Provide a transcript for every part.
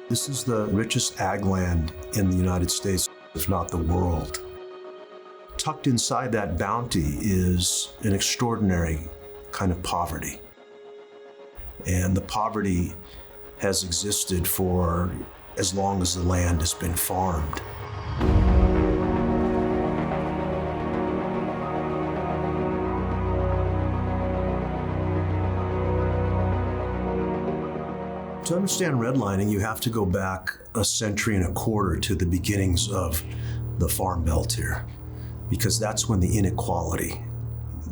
This is the richest ag land in the United States, if not the world. Tucked inside that bounty is an extraordinary kind of poverty. And the poverty has existed for as long as the land has been farmed. To understand redlining, you have to go back a century and a quarter to the beginnings of the Farm Belt here, because that's when the inequality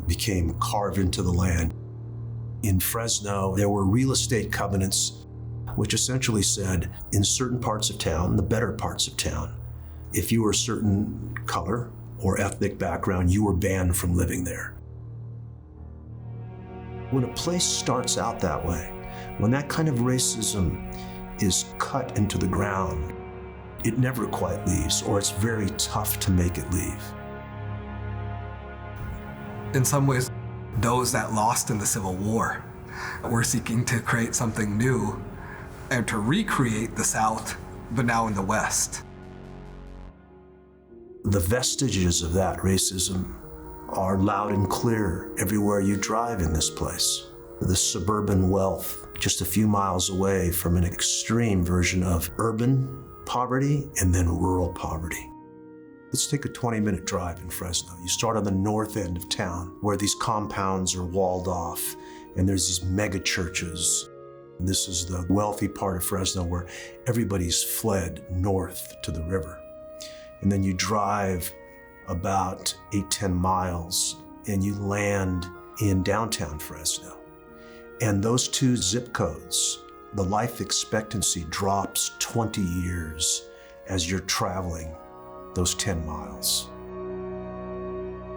became carved into the land. In Fresno, there were real estate covenants, which essentially said in certain parts of town, the better parts of town, if you were a certain color or ethnic background, you were banned from living there. When a place starts out that way, when that kind of racism is cut into the ground, it never quite leaves, or it's very tough to make it leave. In some ways, those that lost in the Civil War were seeking to create something new and to recreate the South, but now in the West. The vestiges of that racism are loud and clear everywhere you drive in this place. The suburban wealth, just a few miles away from an extreme version of urban poverty and then rural poverty. Let's take a 20-minute drive in Fresno. You start on the north end of town where these compounds are walled off and there's these mega churches. And this is the wealthy part of Fresno where everybody's fled north to the river. And then you drive about 8-10 miles and you land in downtown Fresno. And those two zip codes, the life expectancy drops 20 years as you're traveling those 10 miles.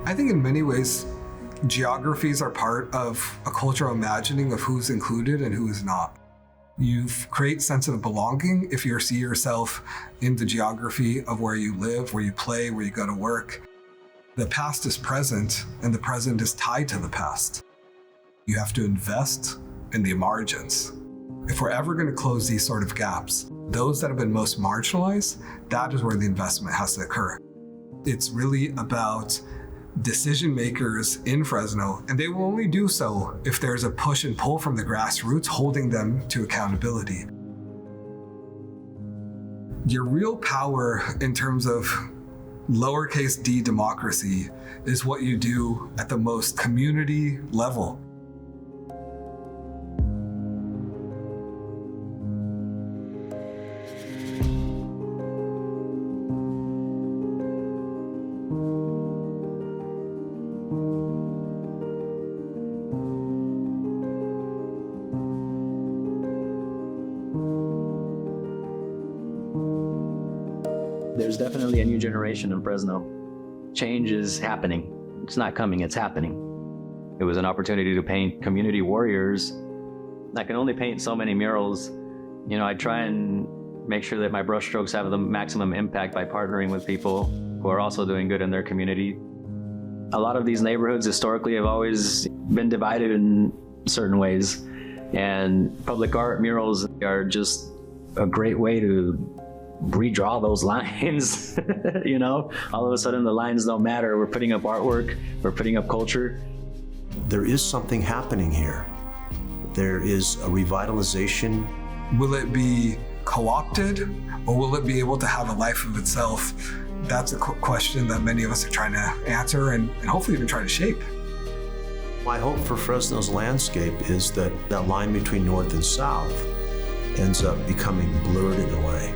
I think in many ways, geographies are part of a cultural imagining of who's included and who is not. You create sense of belonging if you see yourself in the geography of where you live, where you play, where you go to work. The past is present, and the present is tied to the past. You have to invest in the margins. If we're ever going to close these sort of gaps, those that have been most marginalized, that is where the investment has to occur. It's really about decision makers in Fresno, and they will only do so if there's a push and pull from the grassroots holding them to accountability. Your real power in terms of lowercase d democracy is what you do at the most community level. There's definitely a new generation in Fresno. Change is happening. It's not coming, it's happening. It was an opportunity to paint community warriors. I can only paint so many murals. I try and make sure that my brushstrokes have the maximum impact by partnering with people who are also doing good in their community. A lot of these neighborhoods historically have always been divided in certain ways, and public art murals are just a great way to redraw those lines. All of a sudden the lines don't matter. We're putting up artwork, we're putting up culture. There is something happening here. There is a revitalization. Will it be co-opted, or will it be able to have a life of itself? That's a question that many of us are trying to answer and hopefully even try to shape. My hope for Fresno's landscape is that that line between north and south ends up becoming blurred in a way.